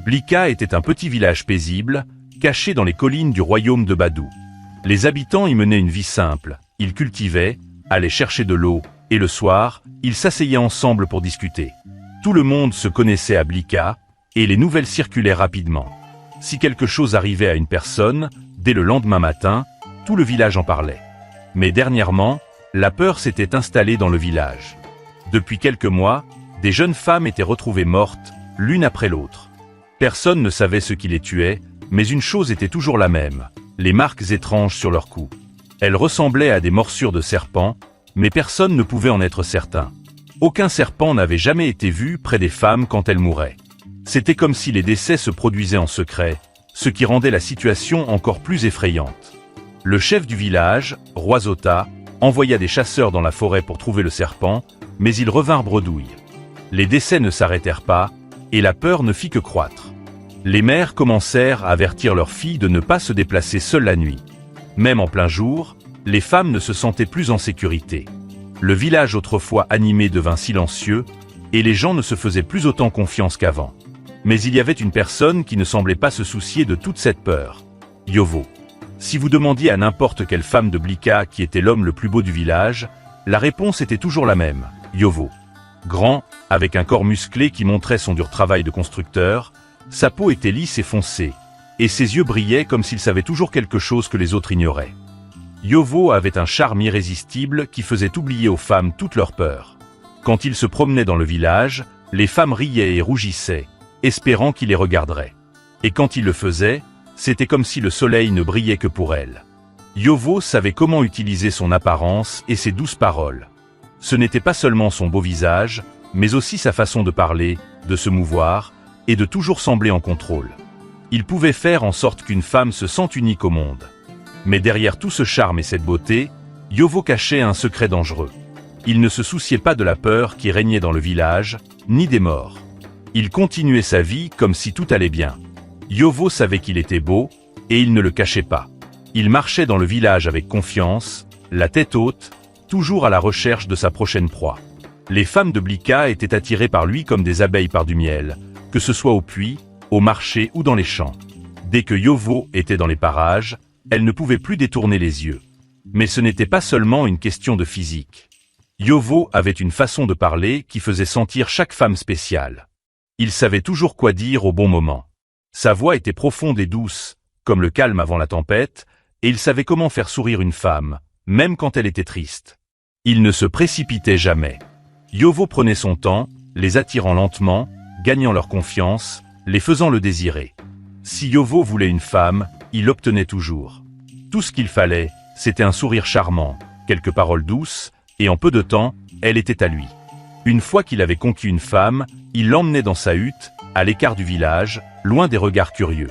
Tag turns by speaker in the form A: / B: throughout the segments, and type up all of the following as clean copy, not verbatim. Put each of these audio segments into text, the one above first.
A: Blika était un petit village paisible, caché dans les collines du royaume de Badou. Les habitants y menaient une vie simple, ils cultivaient, allaient chercher de l'eau, et le soir, ils s'asseyaient ensemble pour discuter. Tout le monde se connaissait à Blika, et les nouvelles circulaient rapidement. Si quelque chose arrivait à une personne, dès le lendemain matin, tout le village en parlait. Mais dernièrement, la peur s'était installée dans le village. Depuis quelques mois, des jeunes femmes étaient retrouvées mortes, l'une après l'autre. Personne ne savait ce qui les tuait, mais une chose était toujours la même, les marques étranges sur leur cou. Elles ressemblaient à des morsures de serpents, mais personne ne pouvait en être certain. Aucun serpent n'avait jamais été vu près des femmes quand elles mouraient. C'était comme si les décès se produisaient en secret, ce qui rendait la situation encore plus effrayante. Le chef du village, Roi Zota, envoya des chasseurs dans la forêt pour trouver le serpent, mais ils revinrent bredouille. Les décès ne s'arrêtèrent pas, et la peur ne fit que croître. Les mères commencèrent à avertir leurs filles de ne pas se déplacer seules la nuit. Même en plein jour, les femmes ne se sentaient plus en sécurité. Le village autrefois animé devint silencieux, et les gens ne se faisaient plus autant confiance qu'avant. Mais il y avait une personne qui ne semblait pas se soucier de toute cette peur. Yovo. Si vous demandiez à n'importe quelle femme de Blika qui était l'homme le plus beau du village, la réponse était toujours la même, Yovo. Grand, avec un corps musclé qui montrait son dur travail de constructeur, sa peau était lisse et foncée, et ses yeux brillaient comme s'il savait toujours quelque chose que les autres ignoraient. Yovo avait un charme irrésistible qui faisait oublier aux femmes toutes leurs peurs. Quand il se promenait dans le village, les femmes riaient et rougissaient, espérant qu'il les regarderait. Et quand il le faisait, c'était comme si le soleil ne brillait que pour elles. Yovo savait comment utiliser son apparence et ses douces paroles. Ce n'était pas seulement son beau visage, mais aussi sa façon de parler, de se mouvoir, et de toujours sembler en contrôle. Il pouvait faire en sorte qu'une femme se sente unique au monde. Mais derrière tout ce charme et cette beauté, Yovo cachait un secret dangereux. Il ne se souciait pas de la peur qui régnait dans le village, ni des morts. Il continuait sa vie comme si tout allait bien. Yovo savait qu'il était beau, et il ne le cachait pas. Il marchait dans le village avec confiance, la tête haute, toujours à la recherche de sa prochaine proie. Les femmes de Blika étaient attirées par lui comme des abeilles par du miel, que ce soit au puits, au marché ou dans les champs. Dès que Yovo était dans les parages, elles ne pouvaient plus détourner les yeux. Mais ce n'était pas seulement une question de physique. Yovo avait une façon de parler qui faisait sentir chaque femme spéciale. Il savait toujours quoi dire au bon moment. Sa voix était profonde et douce, comme le calme avant la tempête, et il savait comment faire sourire une femme, même quand elle était triste. Il ne se précipitait jamais. Yovo prenait son temps, les attirant lentement, gagnant leur confiance, les faisant le désirer. Si Yovo voulait une femme, il l'obtenait toujours. Tout ce qu'il fallait, c'était un sourire charmant, quelques paroles douces, et en peu de temps, elle était à lui. Une fois qu'il avait conquis une femme, il l'emmenait dans sa hutte, à l'écart du village, loin des regards curieux.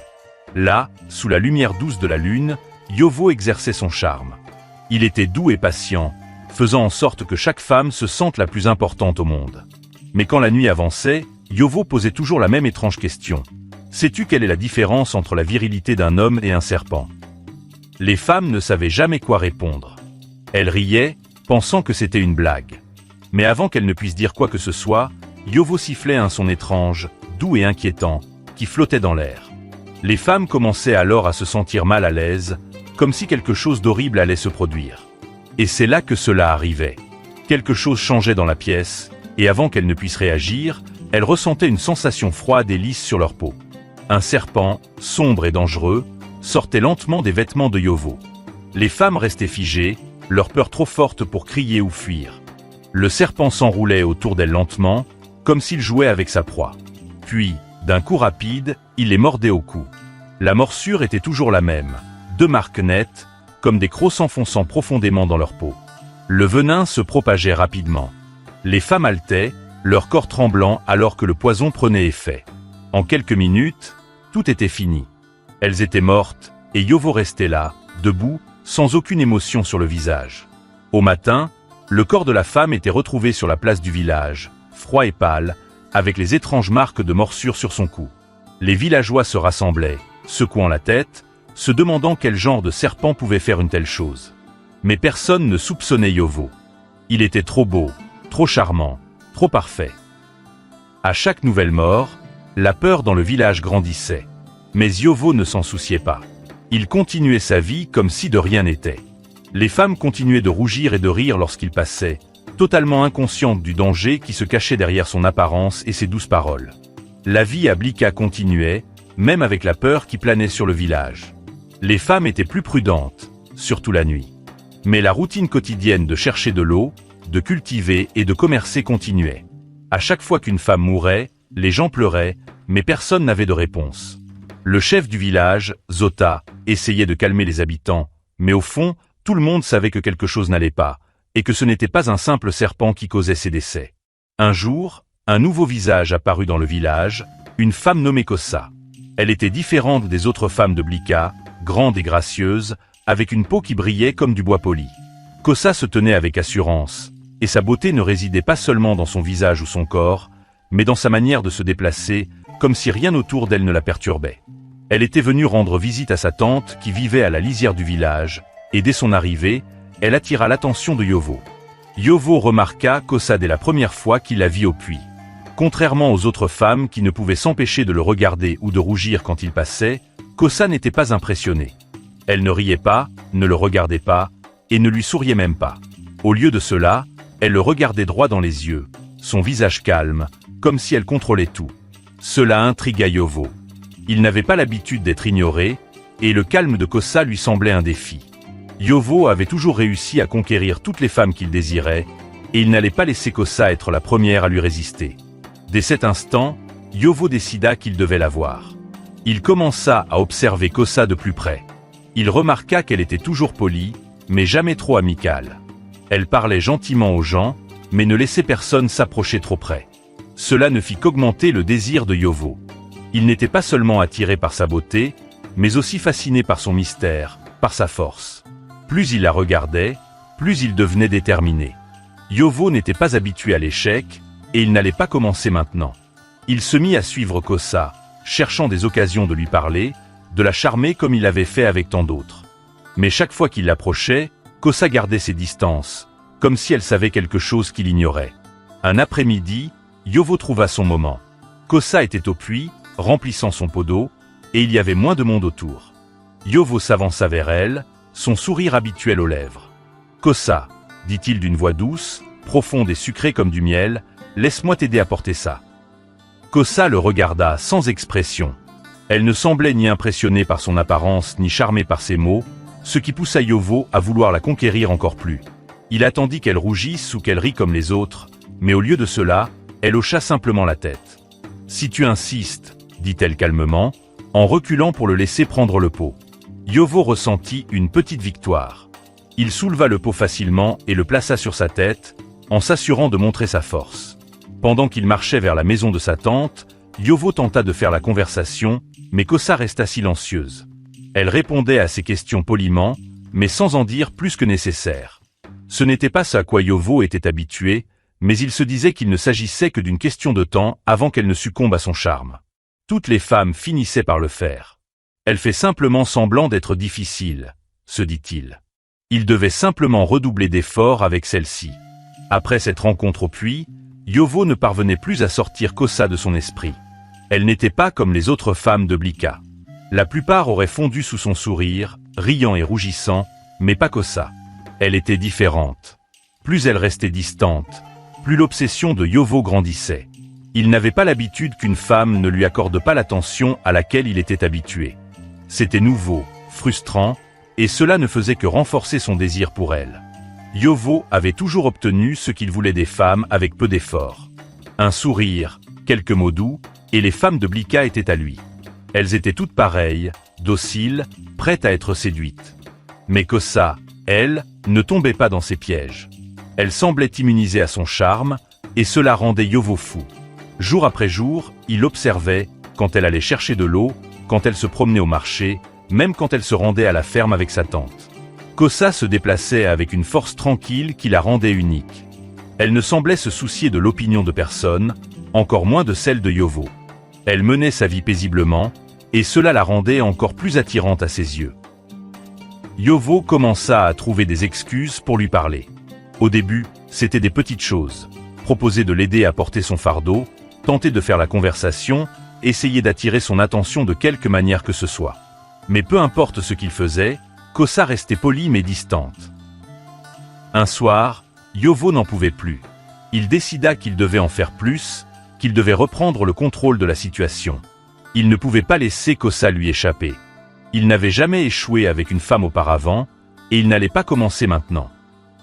A: Là, sous la lumière douce de la lune, Yovo exerçait son charme. Il était doux et patient, faisant en sorte que chaque femme se sente la plus importante au monde. Mais quand la nuit avançait, Yovo posait toujours la même étrange question. Sais-tu quelle est la différence entre la virilité d'un homme et un serpent? Les femmes ne savaient jamais quoi répondre. Elles riaient, pensant que c'était une blague. Mais avant qu'elles ne puissent dire quoi que ce soit, Yovo sifflait un son étrange, doux et inquiétant, qui flottait dans l'air. Les femmes commençaient alors à se sentir mal à l'aise, comme si quelque chose d'horrible allait se produire. Et c'est là que cela arrivait. Quelque chose changeait dans la pièce, et avant qu'elles ne puissent réagir, elles ressentaient une sensation froide et lisse sur leur peau. Un serpent, sombre et dangereux, sortait lentement des vêtements de Yovo. Les femmes restaient figées, leur peur trop forte pour crier ou fuir. Le serpent s'enroulait autour d'elles lentement, comme s'il jouait avec sa proie. Puis, d'un coup rapide, il les mordait au cou. La morsure était toujours la même, 2 marques nettes, comme des crocs s'enfonçant profondément dans leur peau. Le venin se propageait rapidement. Les femmes haletaient, leur corps tremblant alors que le poison prenait effet. En quelques minutes, tout était fini. Elles étaient mortes, et Yovo restait là, debout, sans aucune émotion sur le visage. Au matin, le corps de la femme était retrouvé sur la place du village, froid et pâle, avec les étranges marques de morsures sur son cou. Les villageois se rassemblaient, secouant la tête, se demandant quel genre de serpent pouvait faire une telle chose. Mais personne ne soupçonnait Yovo. Il était trop beau, trop charmant, trop parfait. À chaque nouvelle mort, La peur dans le village grandissait. Mais Yovo ne s'en souciait pas. Il continuait sa vie comme si de rien n'était. Les femmes continuaient de rougir et de rire lorsqu'il passait, totalement inconscientes du danger qui se cachait derrière son apparence et ses douces paroles. La vie à Blika continuait, même avec la peur qui planait sur le village. Les femmes étaient plus prudentes, surtout la nuit. Mais la routine quotidienne de chercher de l'eau, de cultiver et de commercer continuait. À chaque fois qu'une femme mourait, les gens pleuraient, mais personne n'avait de réponse. Le chef du village, Zota, essayait de calmer les habitants, mais au fond, tout le monde savait que quelque chose n'allait pas, et que ce n'était pas un simple serpent qui causait ses décès. Un jour, un nouveau visage apparut dans le village, une femme nommée Kossa. Elle était différente des autres femmes de Blika, grande et gracieuse, avec une peau qui brillait comme du bois poli. Kossa se tenait avec assurance, et sa beauté ne résidait pas seulement dans son visage ou son corps, mais dans sa manière de se déplacer, comme si rien autour d'elle ne la perturbait. Elle était venue rendre visite à sa tante qui vivait à la lisière du village, et dès son arrivée, elle attira l'attention de Yovo. Yovo remarqua Kossa dès la première fois qu'il la vit au puits. Contrairement aux autres femmes qui ne pouvaient s'empêcher de le regarder ou de rougir quand il passait, Kossa n'était pas impressionnée. Elle ne riait pas, ne le regardait pas, et ne lui souriait même pas. Au lieu de cela, elle le regardait droit dans les yeux, son visage calme, comme si elle contrôlait tout. Cela intrigua Yovo. Il n'avait pas l'habitude d'être ignoré, et le calme de Kossa lui semblait un défi. Yovo avait toujours réussi à conquérir toutes les femmes qu'il désirait, et il n'allait pas laisser Kossa être la première à lui résister. Dès cet instant, Yovo décida qu'il devait la voir. Il commença à observer Kossa de plus près. Il remarqua qu'elle était toujours polie, mais jamais trop amicale. Elle parlait gentiment aux gens, mais ne laissait personne s'approcher trop près. Cela ne fit qu'augmenter le désir de Yovo. Il n'était pas seulement attiré par sa beauté, mais aussi fasciné par son mystère, par sa force. Plus il la regardait, plus il devenait déterminé. Yovo n'était pas habitué à l'échec, et il n'allait pas commencer maintenant. Il se mit à suivre Kossa, cherchant des occasions de lui parler, de la charmer comme il l'avait fait avec tant d'autres. Mais chaque fois qu'il l'approchait, Kossa gardait ses distances, comme si elle savait quelque chose qu'il ignorait. Un après-midi, Yovo trouva son moment. Kossa était au puits, remplissant son pot d'eau, et il y avait moins de monde autour. Yovo s'avança vers elle, son sourire habituel aux lèvres. « Kossa, dit-il d'une voix douce, profonde et sucrée comme du miel, laisse-moi t'aider à porter ça. » Kossa le regarda sans expression. Elle ne semblait ni impressionnée par son apparence ni charmée par ses mots, ce qui poussa Yovo à vouloir la conquérir encore plus. Il attendit qu'elle rougisse ou qu'elle rit comme les autres, mais au lieu de cela, elle hocha simplement la tête. « Si tu insistes, dit-elle calmement, en reculant pour le laisser prendre le pot. Yovo ressentit une petite victoire. Il souleva le pot facilement et le plaça sur sa tête, en s'assurant de montrer sa force. Pendant qu'il marchait vers la maison de sa tante, Yovo tenta de faire la conversation, mais Kossa resta silencieuse. Elle répondait à ses questions poliment, mais sans en dire plus que nécessaire. Ce n'était pas ce à quoi Yovo était habitué, mais il se disait qu'il ne s'agissait que d'une question de temps avant qu'elle ne succombe à son charme. Toutes les femmes finissaient par le faire. Elle fait simplement semblant d'être difficile, se dit-il. Il devait simplement redoubler d'efforts avec celle-ci. Après cette rencontre au puits, Yovo ne parvenait plus à sortir Kossa de son esprit. Elle n'était pas comme les autres femmes de Blika. La plupart auraient fondu sous son sourire, riant et rougissant, mais pas Kossa. Elle était différente. Plus elle restait distante, plus l'obsession de Yovo grandissait. Il n'avait pas l'habitude qu'une femme ne lui accorde pas l'attention à laquelle il était habitué. C'était nouveau, frustrant, et cela ne faisait que renforcer son désir pour elle. Yovo avait toujours obtenu ce qu'il voulait des femmes avec peu d'efforts. Un sourire, quelques mots doux, et les femmes de Blika étaient à lui. Elles étaient toutes pareilles, dociles, prêtes à être séduites. Mais Kossa, elle, ne tombait pas dans ses pièges. Elle semblait immunisée à son charme, et cela rendait Yovo fou. Jour après jour, il observait, quand elle allait chercher de l'eau, quand elle se promenait au marché, même quand elle se rendait à la ferme avec sa tante. Kossa se déplaçait avec une force tranquille qui la rendait unique. Elle ne semblait se soucier de l'opinion de personne, encore moins de celle de Yovo. Elle menait sa vie paisiblement, et cela la rendait encore plus attirante à ses yeux. Yovo commença à trouver des excuses pour lui parler. Au début, c'était des petites choses. Proposer de l'aider à porter son fardeau, tenter de faire la conversation, essayait d'attirer son attention de quelque manière que ce soit. Mais peu importe ce qu'il faisait, Kosa restait polie mais distante. Un soir, Yovo n'en pouvait plus. Il décida qu'il devait en faire plus, qu'il devait reprendre le contrôle de la situation. Il ne pouvait pas laisser Kosa lui échapper. Il n'avait jamais échoué avec une femme auparavant, et il n'allait pas commencer maintenant.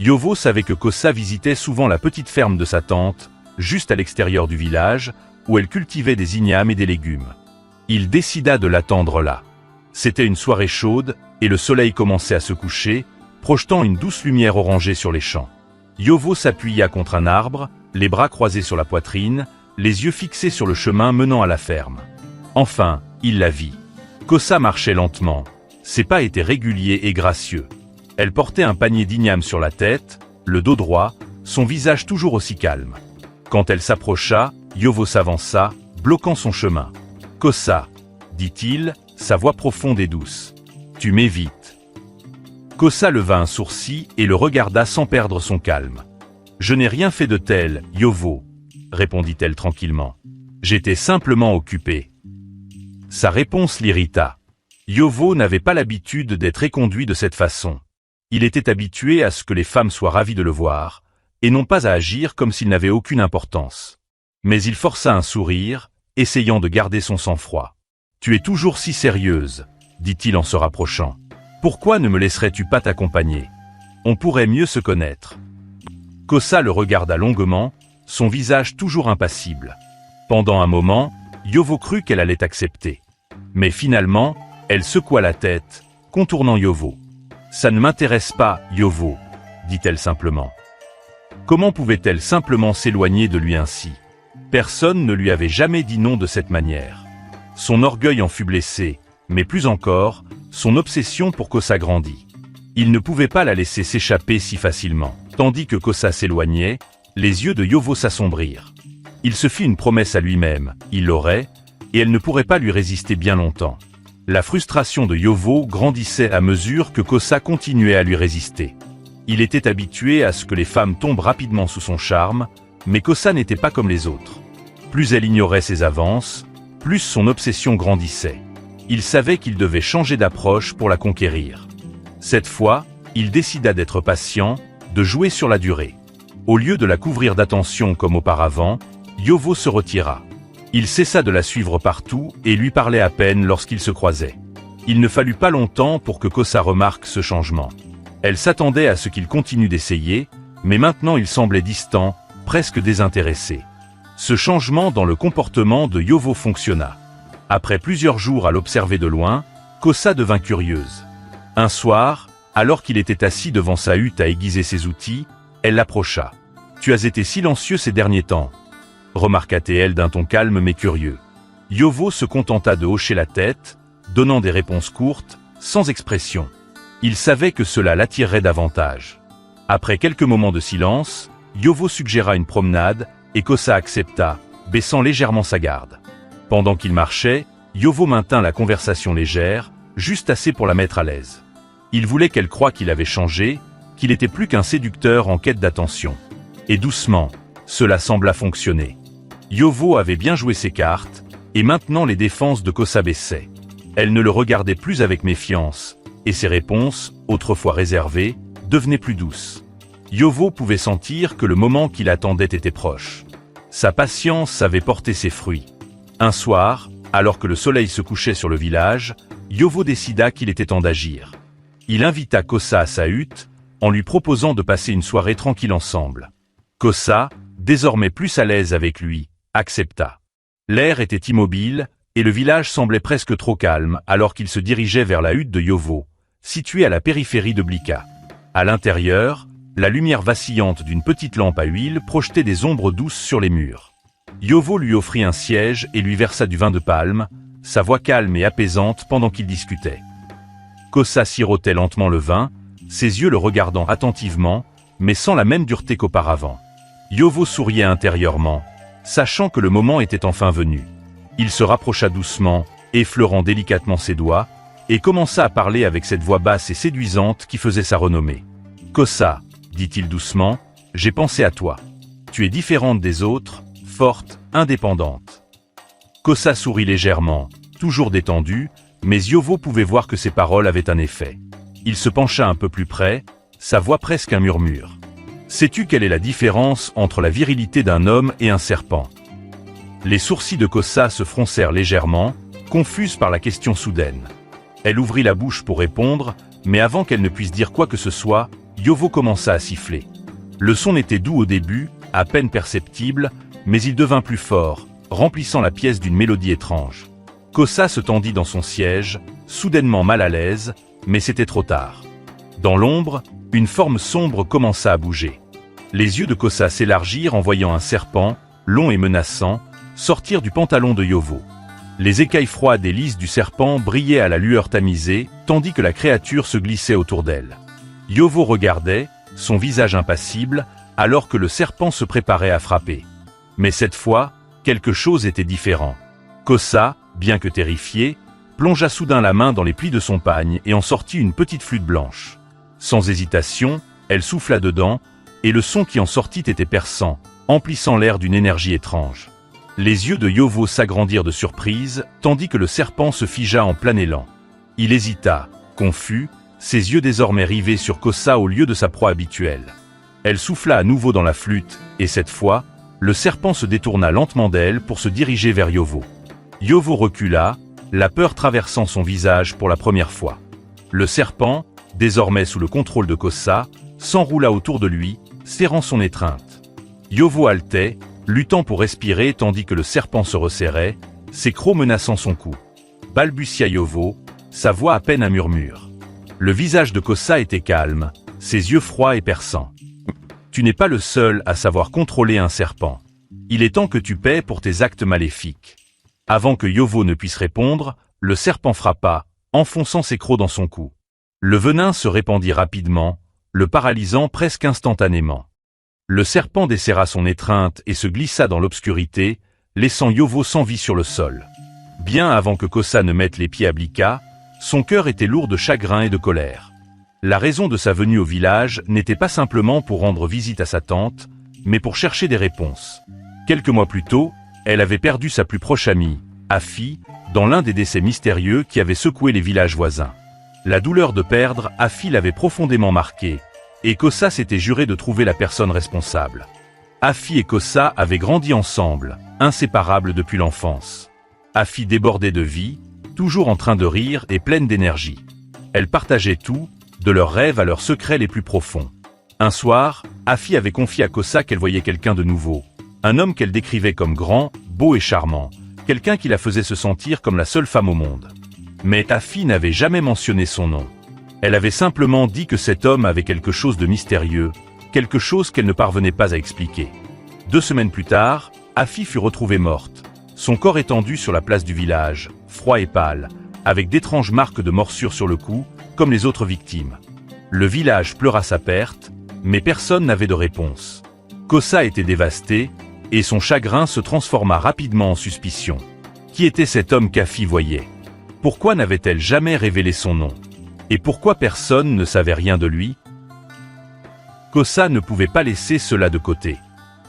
A: Yovo savait que Kosa visitait souvent la petite ferme de sa tante, juste à l'extérieur du village, où elle cultivait des ignames et des légumes. Il décida de l'attendre là. C'était une soirée chaude, et le soleil commençait à se coucher, projetant une douce lumière orangée sur les champs. Yovo s'appuya contre un arbre, les bras croisés sur la poitrine, les yeux fixés sur le chemin menant à la ferme. Enfin, il la vit. Kosa marchait lentement. Ses pas étaient réguliers et gracieux. Elle portait un panier d'ignames sur la tête, le dos droit, son visage toujours aussi calme. Quand elle s'approcha, Yovo s'avança, bloquant son chemin. « Kosa » dit-il, sa voix profonde et douce. « Tu m'évites. » Kosa leva un sourcil et le regarda sans perdre son calme. « Je n'ai rien fait de tel, Yovo, » répondit-elle tranquillement. « J'étais simplement occupée. » Sa réponse l'irrita. Yovo n'avait pas l'habitude d'être éconduit de cette façon. Il était habitué à ce que les femmes soient ravies de le voir, et non pas à agir comme s'il n'avait aucune importance. Mais il força un sourire, essayant de garder son sang-froid. « Tu es toujours si sérieuse, » dit-il en se rapprochant. « Pourquoi ne me laisserais-tu pas t'accompagner? On pourrait mieux se connaître. » Kosa le regarda longuement, son visage toujours impassible. Pendant un moment, Yovo crut qu'elle allait accepter. Mais finalement, elle secoua la tête, contournant Yovo. « Ça ne m'intéresse pas, Yovo, » dit-elle simplement. Comment pouvait-elle simplement s'éloigner de lui ainsi? Personne ne lui avait jamais dit non de cette manière. Son orgueil en fut blessé, mais plus encore, son obsession pour Kosa grandit. Il ne pouvait pas la laisser s'échapper si facilement. Tandis que Kosa s'éloignait, les yeux de Yovo s'assombrirent. Il se fit une promesse à lui-même, il l'aurait, et elle ne pourrait pas lui résister bien longtemps. La frustration de Yovo grandissait à mesure que Kosa continuait à lui résister. Il était habitué à ce que les femmes tombent rapidement sous son charme, mais Kosa n'était pas comme les autres. Plus elle ignorait ses avances, plus son obsession grandissait. Il savait qu'il devait changer d'approche pour la conquérir. Cette fois, il décida d'être patient, de jouer sur la durée. Au lieu de la couvrir d'attention comme auparavant, Yovo se retira. Il cessa de la suivre partout et lui parlait à peine lorsqu'ils se croisaient. Il ne fallut pas longtemps pour que Kosa remarque ce changement. Elle s'attendait à ce qu'il continue d'essayer, mais maintenant il semblait distant, presque désintéressé. Ce changement dans le comportement de Yovo fonctionna. Après plusieurs jours à l'observer de loin, Kosa devint curieuse. Un soir, alors qu'il était assis devant sa hutte à aiguiser ses outils, elle l'approcha. « Tu as été silencieux ces derniers temps » remarqua-t-elle d'un ton calme mais curieux. Yovo se contenta de hocher la tête, donnant des réponses courtes, sans expression. Il savait que cela l'attirerait davantage. Après quelques moments de silence, Yovo suggéra une promenade, et Kosa accepta, baissant légèrement sa garde. Pendant qu'il marchait, Yovo maintint la conversation légère, juste assez pour la mettre à l'aise. Il voulait qu'elle croie qu'il avait changé, qu'il était plus qu'un séducteur en quête d'attention. Et doucement, cela sembla fonctionner. Yovo avait bien joué ses cartes, et maintenant les défenses de Kosa baissaient. Elle ne le regardait plus avec méfiance, et ses réponses, autrefois réservées, devenaient plus douces. Yovo pouvait sentir que le moment qu'il attendait était proche. Sa patience avait porté ses fruits. Un soir, alors que le soleil se couchait sur le village, Yovo décida qu'il était temps d'agir. Il invita Kosa à sa hutte, en lui proposant de passer une soirée tranquille ensemble. Kosa, désormais plus à l'aise avec lui, accepta. L'air était immobile, et le village semblait presque trop calme alors qu'il se dirigeait vers la hutte de Yovo, située à la périphérie de Blika. À l'intérieur, la lumière vacillante d'une petite lampe à huile projetait des ombres douces sur les murs. Yovo lui offrit un siège et lui versa du vin de palme, sa voix calme et apaisante pendant qu'ils discutaient. Kosa sirotait lentement le vin, ses yeux le regardant attentivement, mais sans la même dureté qu'auparavant. Yovo souriait intérieurement, sachant que le moment était enfin venu. Il se rapprocha doucement, effleurant délicatement ses doigts, et commença à parler avec cette voix basse et séduisante qui faisait sa renommée. « Kosa, » dit-il doucement, « j'ai pensé à toi. Tu es différente des autres, forte, indépendante. Kossa sourit légèrement, toujours détendu, mais Yovo pouvait voir que ses paroles avaient un effet. Il se pencha un peu plus près, sa voix presque un murmure. « Sais-tu quelle est la différence entre la virilité d'un homme et un serpent ?» Les sourcils de Kossa se froncèrent légèrement, confuse par la question soudaine. Elle ouvrit la bouche pour répondre, mais avant qu'elle ne puisse dire quoi que ce soit, Yovo commença à siffler. Le son était doux au début, à peine perceptible, mais il devint plus fort, remplissant la pièce d'une mélodie étrange. Kossa se tendit dans son siège, soudainement mal à l'aise, mais c'était trop tard. Dans l'ombre, une forme sombre commença à bouger. Les yeux de Kossa s'élargirent en voyant un serpent, long et menaçant, sortir du pantalon de Yovo. Les écailles froides et lisses du serpent brillaient à la lueur tamisée, tandis que la créature se glissait autour d'elle. Yovo regardait, son visage impassible, alors que le serpent se préparait à frapper. Mais cette fois, quelque chose était différent. Kossa, bien que terrifiée, plongea soudain la main dans les plis de son pagne et en sortit une petite flûte blanche. Sans hésitation, elle souffla dedans, et le son qui en sortit était perçant, emplissant l'air d'une énergie étrange. Les yeux de Yovo s'agrandirent de surprise, tandis que le serpent se figea en plein élan. Il hésita, confus, ses yeux désormais rivés sur Kossa au lieu de sa proie habituelle. Elle souffla à nouveau dans la flûte, et cette fois, le serpent se détourna lentement d'elle pour se diriger vers Yovo. Yovo recula, la peur traversant son visage pour la première fois. Le serpent, désormais sous le contrôle de Kossa, s'enroula autour de lui, serrant son étreinte. Yovo haletait, luttant pour respirer tandis que le serpent se resserrait, ses crocs menaçant son cou. Balbutia Yovo, sa voix à peine un murmure. Le visage de Kossa était calme, ses yeux froids et perçants. « Tu n'es pas le seul à savoir contrôler un serpent. Il est temps que tu paies pour tes actes maléfiques. » Avant que Yovo ne puisse répondre, le serpent frappa, enfonçant ses crocs dans son cou. Le venin se répandit rapidement, le paralysant presque instantanément. Le serpent desserra son étreinte et se glissa dans l'obscurité, laissant Yovo sans vie sur le sol. Bien avant que Kossa ne mette les pieds à Blika, son cœur était lourd de chagrin et de colère. La raison de sa venue au village n'était pas simplement pour rendre visite à sa tante, mais pour chercher des réponses. Quelques mois plus tôt, elle avait perdu sa plus proche amie, Afi, dans l'un des décès mystérieux qui avaient secoué les villages voisins. La douleur de perdre Afi l'avait profondément marquée, et Kossa s'était juré de trouver la personne responsable. Afi et Kossa avaient grandi ensemble, inséparables depuis l'enfance. Afi débordait de vie, toujours en train de rire et pleine d'énergie. Elle partageait tout, de leurs rêves à leurs secrets les plus profonds. Un soir, Afi avait confié à Kossa qu'elle voyait quelqu'un de nouveau, un homme qu'elle décrivait comme grand, beau et charmant, quelqu'un qui la faisait se sentir comme la seule femme au monde. Mais Afi n'avait jamais mentionné son nom. Elle avait simplement dit que cet homme avait quelque chose de mystérieux, quelque chose qu'elle ne parvenait pas à expliquer. 2 semaines plus tard, Afi fut retrouvée morte, son corps étendu sur la place du village, froid et pâle, avec d'étranges marques de morsures sur le cou, comme les autres victimes. Le village pleura sa perte, mais personne n'avait de réponse. Kossa était dévastée, et son chagrin se transforma rapidement en suspicion. Qui était cet homme qu'Afi voyait? Pourquoi n'avait-elle jamais révélé son nom? Et pourquoi personne ne savait rien de lui? Kossa ne pouvait pas laisser cela de côté.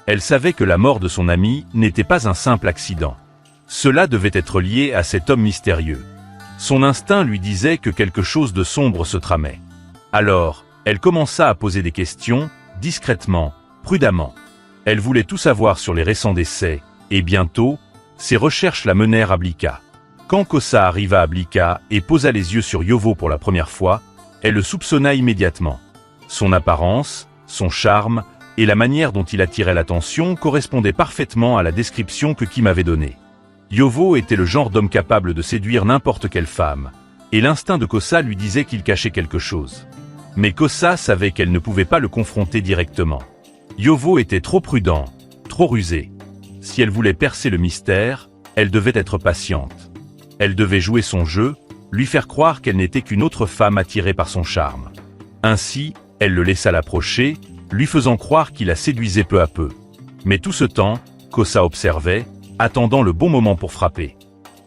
A: Elle savait que la mort de son ami n'était pas un simple accident. Cela devait être lié à cet homme mystérieux. Son instinct lui disait que quelque chose de sombre se tramait. Alors, elle commença à poser des questions, discrètement, prudemment. Elle voulait tout savoir sur les récents décès, et bientôt, ses recherches la menèrent à Blika. Quand Kossa arriva à Blika et posa les yeux sur Yovo pour la première fois, elle le soupçonna immédiatement. Son apparence, son charme, et la manière dont il attirait l'attention correspondaient parfaitement à la description que Kim avait donnée. Yovo était le genre d'homme capable de séduire n'importe quelle femme, et l'instinct de Kossa lui disait qu'il cachait quelque chose. Mais Kossa savait qu'elle ne pouvait pas le confronter directement. Yovo était trop prudent, trop rusé. Si elle voulait percer le mystère, elle devait être patiente. Elle devait jouer son jeu, lui faire croire qu'elle n'était qu'une autre femme attirée par son charme. Ainsi, elle le laissa l'approcher, lui faisant croire qu'il la séduisait peu à peu. Mais tout ce temps, Kossa observait, attendant le bon moment pour frapper.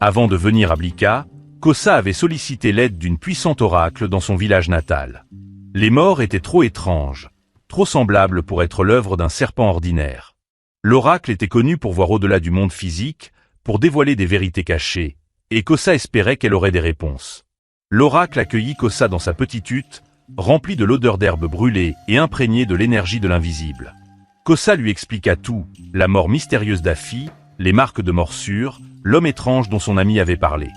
A: Avant de venir à Blika, Kossa avait sollicité l'aide d'une puissante oracle dans son village natal. Les morts étaient trop étranges, trop semblables pour être l'œuvre d'un serpent ordinaire. L'oracle était connu pour voir au-delà du monde physique, pour dévoiler des vérités cachées, et Kossa espérait qu'elle aurait des réponses. L'oracle accueillit Kossa dans sa petite hutte, remplie de l'odeur d'herbe brûlée et imprégnée de l'énergie de l'invisible. Kossa lui expliqua tout, la mort mystérieuse d'Afi, les marques de morsure, l'homme étrange dont son ami avait parlé.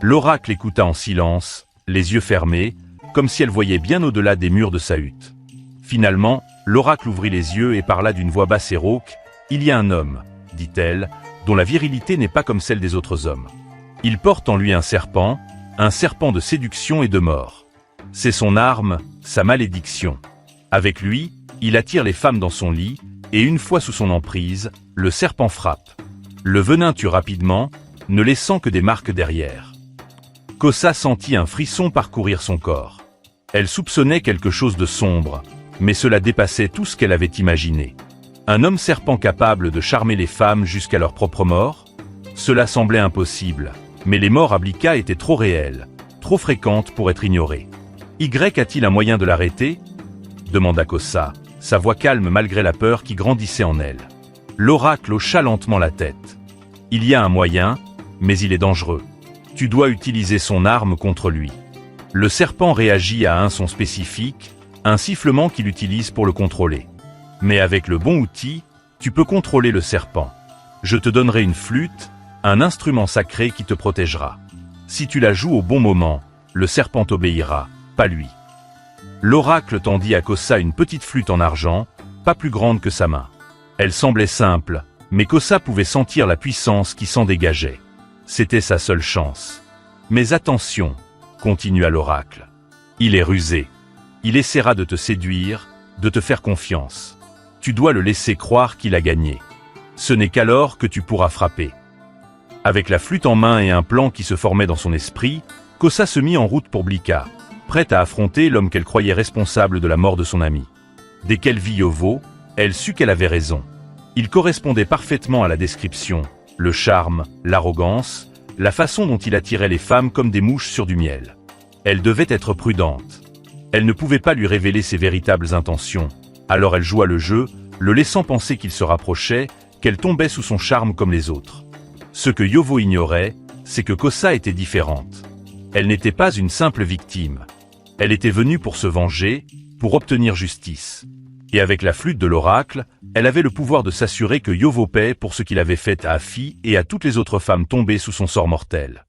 A: L'oracle écouta en silence, les yeux fermés, comme si elle voyait bien au-delà des murs de sa hutte. Finalement, l'oracle ouvrit les yeux et parla d'une voix basse et rauque. « Il y a un homme, dit-elle, dont la virilité n'est pas comme celle des autres hommes. Il porte en lui un serpent de séduction et de mort. C'est son arme, sa malédiction. Avec lui, il attire les femmes dans son lit, et une fois sous son emprise, le serpent frappe. Le venin tue rapidement, ne laissant que des marques derrière. » Kossa sentit un frisson parcourir son corps. Elle soupçonnait quelque chose de sombre, mais cela dépassait tout ce qu'elle avait imaginé. Un homme serpent capable de charmer les femmes jusqu'à leur propre mort? Cela semblait impossible, mais les morts à Blika étaient trop réelles, trop fréquentes pour être ignorées. Y a-t-il un moyen de l'arrêter? Demanda Kossa, sa voix calme malgré la peur qui grandissait en elle. L'oracle hocha lentement la tête. Il y a un moyen, mais il est dangereux. Tu dois utiliser son arme contre lui. Le serpent réagit à un son spécifique, un sifflement qu'il utilise pour le contrôler. Mais avec le bon outil, tu peux contrôler le serpent. Je te donnerai une flûte, un instrument sacré qui te protégera. Si tu la joues au bon moment, le serpent obéira, pas lui. L'oracle tendit à Kossa une petite flûte en argent, pas plus grande que sa main. Elle semblait simple, mais Kossa pouvait sentir la puissance qui s'en dégageait. C'était sa seule chance. Mais attention, continua l'oracle. Il est rusé. Il essaiera de te séduire, de te faire confiance. Tu dois le laisser croire qu'il a gagné. Ce n'est qu'alors que tu pourras frapper. Avec la flûte en main et un plan qui se formait dans son esprit, Kossa se mit en route pour Blika, prête à affronter l'homme qu'elle croyait responsable de la mort de son ami. Dès qu'elle vit Yovo, elle sut qu'elle avait raison. Il correspondait parfaitement à la description, le charme, l'arrogance, la façon dont il attirait les femmes comme des mouches sur du miel. Elle devait être prudente. Elle ne pouvait pas lui révéler ses véritables intentions, alors elle joua le jeu, le laissant penser qu'il se rapprochait, qu'elle tombait sous son charme comme les autres. Ce que Yovo ignorait, c'est que Kossa était différente. Elle n'était pas une simple victime. Elle était venue pour se venger, pour obtenir justice. Et avec la flûte de l'oracle, elle avait le pouvoir de s'assurer que Yovo paie pour ce qu'il avait fait à Afi et à toutes les autres femmes tombées sous son sort mortel.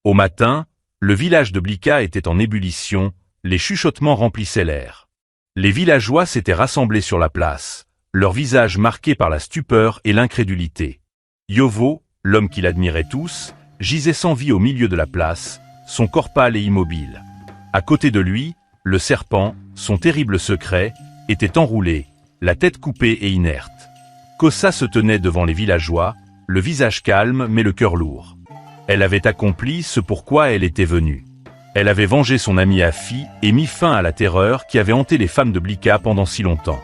A: Au matin, le village de Blika était en ébullition, les chuchotements remplissaient l'air. Les villageois s'étaient rassemblés sur la place, leurs visages marqués par la stupeur et l'incrédulité. Yovo, l'homme qu'ils admiraient tous, gisait sans vie au milieu de la place, son corps pâle et immobile. À côté de lui, le serpent, son terrible secret, était enroulé, la tête coupée et inerte. Kossa se tenait devant les villageois, le visage calme mais le cœur lourd. Elle avait accompli ce pourquoi elle était venue. Elle avait vengé son ami Afi et mis fin à la terreur qui avait hanté les femmes de Blika pendant si longtemps.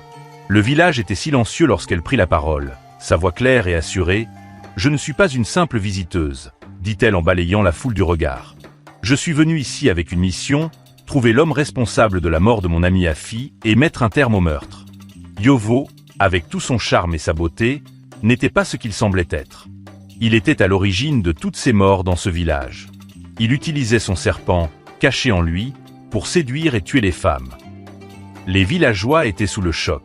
A: Le village était silencieux lorsqu'elle prit la parole, sa voix claire et assurée. « Je ne suis pas une simple visiteuse », dit-elle en balayant la foule du regard. « Je suis venue ici avec une mission, trouver l'homme responsable de la mort de mon ami Afi et mettre un terme au meurtre. » Yovo, avec tout son charme et sa beauté, n'était pas ce qu'il semblait être. Il était à l'origine de toutes ces morts dans ce village. Il utilisait son serpent, caché en lui, pour séduire et tuer les femmes. Les villageois étaient sous le choc.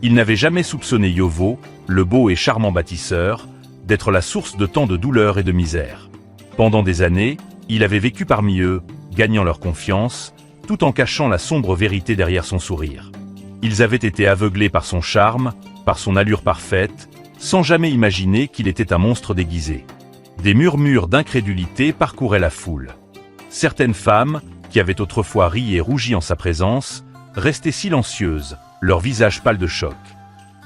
A: Ils n'avaient jamais soupçonné Yovo, le beau et charmant bâtisseur, d'être la source de tant de douleur et de misère. Pendant des années, il avait vécu parmi eux, gagnant leur confiance, tout en cachant la sombre vérité derrière son sourire. Ils avaient été aveuglés par son charme, par son allure parfaite, sans jamais imaginer qu'il était un monstre déguisé. Des murmures d'incrédulité parcouraient la foule. Certaines femmes, qui avaient autrefois ri et rougi en sa présence, restaient silencieuses, leur visage pâle de choc.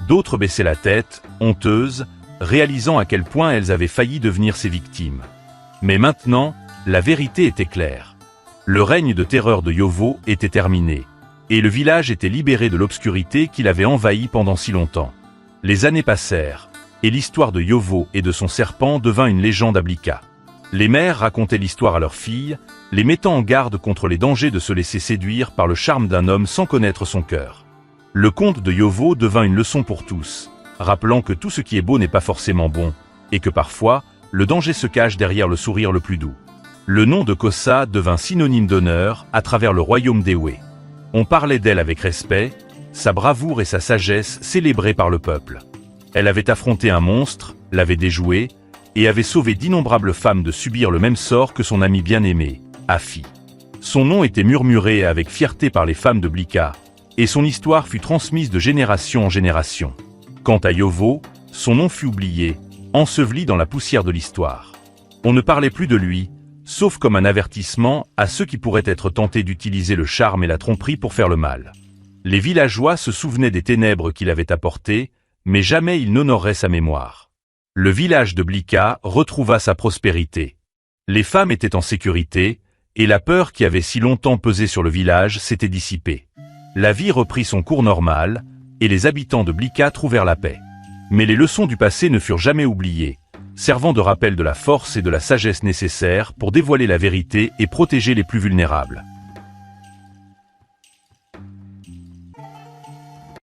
A: D'autres baissaient la tête, honteuses, réalisant à quel point elles avaient failli devenir ses victimes. Mais maintenant, la vérité était claire. Le règne de terreur de Yovo était terminé, et le village était libéré de l'obscurité qu'il avait envahi pendant si longtemps. Les années passèrent, et l'histoire de Yovo et de son serpent devint une légende à Blika. Les mères racontaient l'histoire à leurs filles, les mettant en garde contre les dangers de se laisser séduire par le charme d'un homme sans connaître son cœur. Le conte de Yovo devint une leçon pour tous, rappelant que tout ce qui est beau n'est pas forcément bon, et que parfois, le danger se cache derrière le sourire le plus doux. Le nom de Kosa devint synonyme d'honneur à travers le royaume d'Ewe. On parlait d'elle avec respect, sa bravoure et sa sagesse célébrées par le peuple. Elle avait affronté un monstre, l'avait déjoué, et avait sauvé d'innombrables femmes de subir le même sort que son amie bien-aimée, Afi. Son nom était murmuré avec fierté par les femmes de Blika, et son histoire fut transmise de génération en génération. Quant à Yovo, son nom fut oublié, enseveli dans la poussière de l'histoire. On ne parlait plus de lui, sauf comme un avertissement à ceux qui pourraient être tentés d'utiliser le charme et la tromperie pour faire le mal. Les villageois se souvenaient des ténèbres qu'il avait apportées, mais jamais ils n'honoreraient sa mémoire. Le village de Blika retrouva sa prospérité. Les femmes étaient en sécurité, et la peur qui avait si longtemps pesé sur le village s'était dissipée. La vie reprit son cours normal, et les habitants de Blika trouvèrent la paix. Mais les leçons du passé ne furent jamais oubliées, servant de rappel de la force et de la sagesse nécessaires pour dévoiler la vérité et protéger les plus vulnérables.